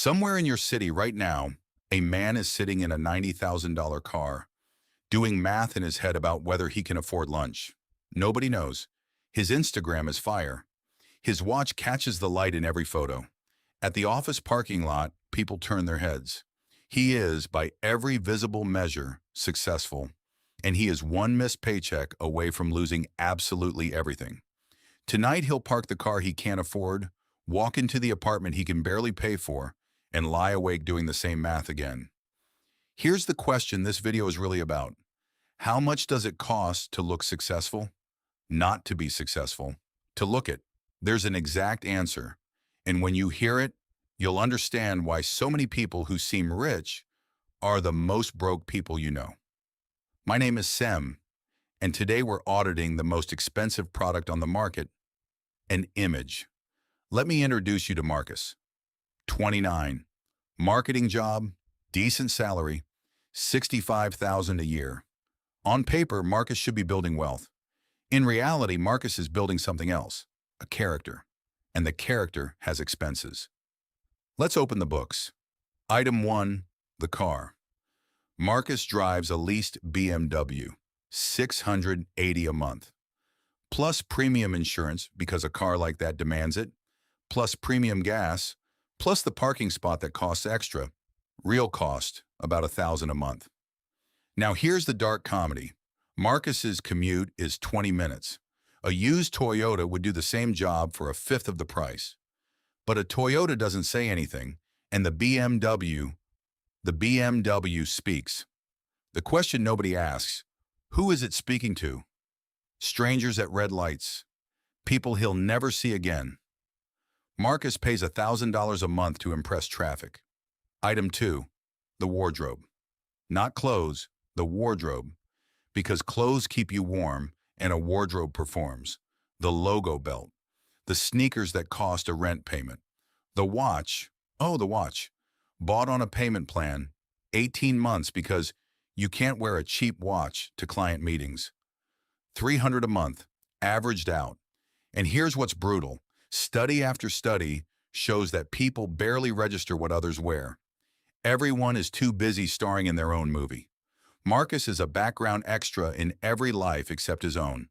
Somewhere in your city right now, a man is sitting in a $90,000 car, doing math in his head about whether he can afford lunch. Nobody knows. His Instagram is fire. His watch catches the light in every photo. At the office parking lot, people turn their heads. He is, by every visible measure, successful, and he is one missed paycheck away from losing absolutely everything. Tonight he'll park the car he can't afford, walk into the apartment he can barely pay for, and lie awake doing the same math again. Here's the question this video is really about. How much does it cost to look successful? Not to be successful. To look it. There's an exact answer. And when you hear it, you'll understand why so many people who seem rich are the most broke people you know. My name is Sem, and today we're auditing the most expensive product on the market, an image. Let me introduce you to Marcus. 29. Marketing job, decent salary, $65,000 a year. On paper, Marcus should be building wealth. In reality, Marcus is building something else, a character. And the character has expenses. Let's open the books. Item 1, the car. Marcus drives a leased BMW, $680 a month. Plus premium insurance, because a car like that demands it, plus premium gas, plus the parking spot that costs extra. Real cost, about $1,000 a month. Now here's the dark comedy. Marcus's commute is 20 minutes. A used Toyota would do the same job for a fifth of the price. But a Toyota doesn't say anything, and the BMW speaks. The question nobody asks, who is it speaking to? Strangers at red lights. People he'll never see again. Marcus pays $1,000 a month to impress traffic. Item 2, the wardrobe. Not clothes, the wardrobe. Because clothes keep you warm and a wardrobe performs. The logo belt. The sneakers that cost a rent payment. The watch, the watch. Bought on a payment plan, 18 months because you can't wear a cheap watch to client meetings. $300 a month, averaged out. And here's what's brutal. Study after study shows that people barely register what others wear. Everyone is too busy starring in their own movie. Marcus is a background extra in every life except his own,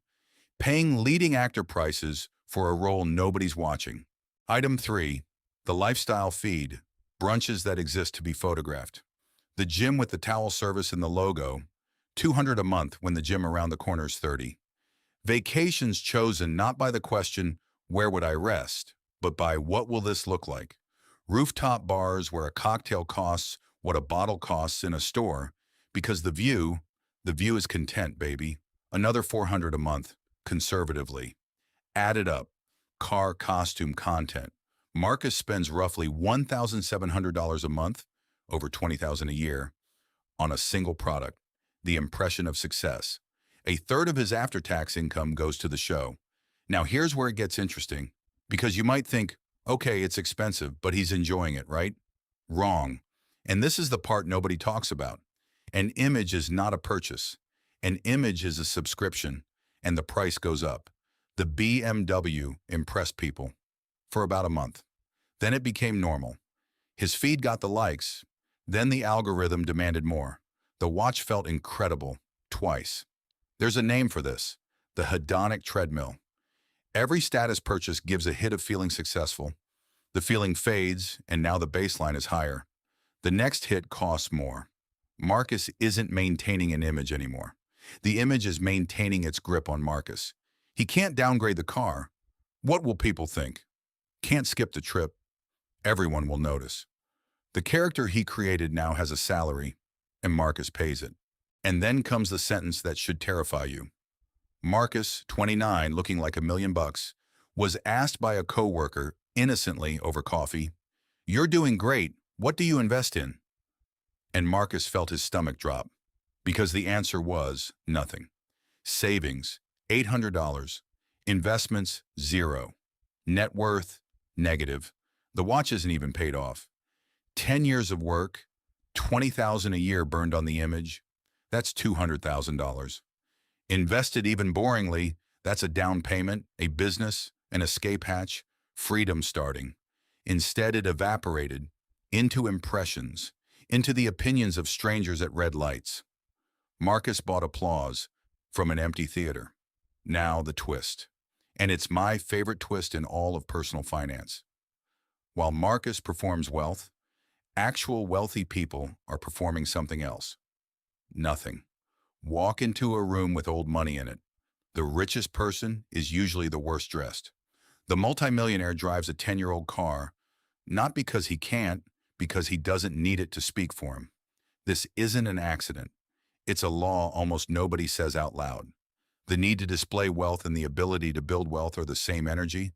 paying leading actor prices for a role nobody's watching. Item 3, the lifestyle feed, brunches that exist to be photographed. The gym with the towel service and the logo, $200 a month when the gym around the corner is $30. Vacations chosen not by the question, where would I rest, but by what will this look like? Rooftop bars where a cocktail costs what a bottle costs in a store, because the view is content, baby. Another $400 a month, conservatively. Added up, car, costume, content. Marcus spends roughly $1,700 a month, over $20,000 a year, on a single product, the impression of success. A third of his after-tax income goes to the show. Now here's where it gets interesting, because you might think, okay, it's expensive, but he's enjoying it, right? Wrong. And this is the part nobody talks about. An image is not a purchase. An image is a subscription, and the price goes up. The BMW impressed people for about a month. Then it became normal. His feed got the likes. Then the algorithm demanded more. The watch felt incredible, twice. There's a name for this, the hedonic treadmill. Every status purchase gives a hit of feeling successful. The feeling fades, and now the baseline is higher. The next hit costs more. Marcus isn't maintaining an image anymore. The image is maintaining its grip on Marcus. He can't downgrade the car. What will people think? Can't skip the trip. Everyone will notice. The character he created now has a salary, and Marcus pays it. And then comes the sentence that should terrify you. Marcus, 29, looking like $1 million, was asked by a coworker innocently over coffee, "You're doing great. What do you invest in?" And Marcus felt his stomach drop, because the answer was nothing. Savings, $800. Investments, 0. Net worth, negative. The watch isn't even paid off. 10 years of work, $20,000 a year burned on the image. That's $200,000. Invested even boringly, that's a down payment, a business, an escape hatch, freedom starting. Instead, it evaporated, into impressions, into the opinions of strangers at red lights. Marcus bought applause from an empty theater. Now the twist. And it's my favorite twist in all of personal finance. While Marcus performs wealth, actual wealthy people are performing something else. Nothing. Walk into a room with old money in it. The richest person is usually the worst dressed. The multimillionaire drives a 10-year-old car, not because he can't, because he doesn't need it to speak for him. This isn't an accident. It's a law almost nobody says out loud. The need to display wealth and the ability to build wealth are the same energy,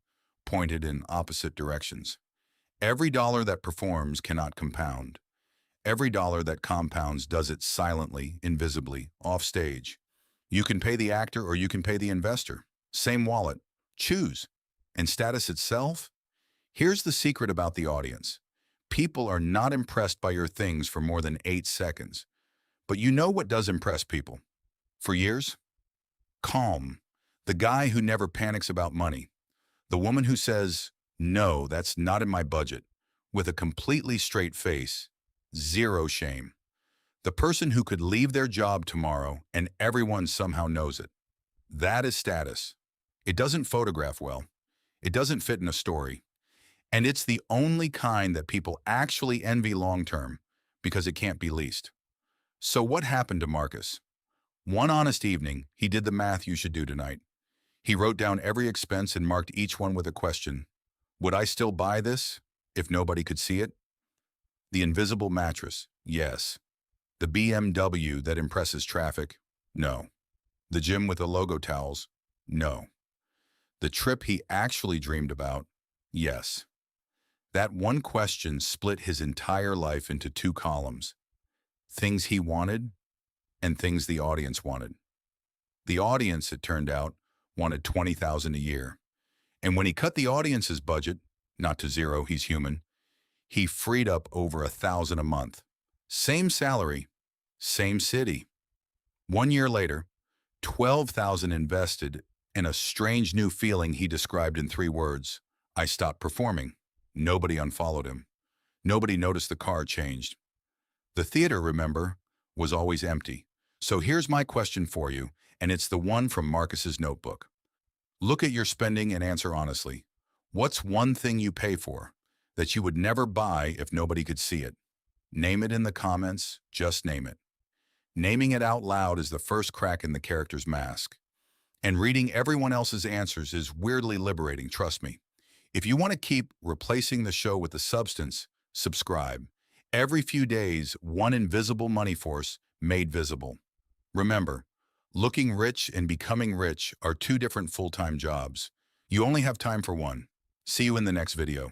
pointed in opposite directions. Every dollar that performs cannot compound. Every dollar that compounds does it silently, invisibly, off stage. You can pay the actor or you can pay the investor. Same wallet. Choose. And status itself? Here's the secret about the audience. People are not impressed by your things for more than 8 seconds. But you know what does impress people? For years? Calm. The guy who never panics about money. The woman who says, "No, that's not in my budget," with a completely straight face, zero shame. The person who could leave their job tomorrow and everyone somehow knows it. That is status. It doesn't photograph well. It doesn't fit in a story. And it's the only kind that people actually envy long-term because it can't be leased. So what happened to Marcus? One honest evening, he did the math you should do tonight. He wrote down every expense and marked each one with a question. Would I still buy this if nobody could see it? The invisible mattress, yes. The BMW that impresses traffic, no. The gym with the logo towels, no. The trip he actually dreamed about, yes. That one question split his entire life into 2 columns. Things he wanted and things the audience wanted. The audience, it turned out, wanted $20,000 a year. And when he cut the audience's budget, not to zero, he's human, he freed up over $1,000 a month. Same salary, same city. 1 year later, $12,000 invested and a strange new feeling he described in 3 words. I stopped performing. Nobody unfollowed him. Nobody noticed the car changed. The theater, remember, was always empty. So here's my question for you, and it's the one from Marcus's notebook. Look at your spending and answer honestly. What's one thing you pay for that you would never buy if nobody could see it? Name it in the comments, just name it. Naming it out loud is the first crack in the character's mask. And reading everyone else's answers is weirdly liberating, trust me. If you want to keep replacing the show with the substance, subscribe. Every few days, one invisible money force made visible. Remember, looking rich and becoming rich are 2 different full-time jobs. You only have time for one. See you in the next video.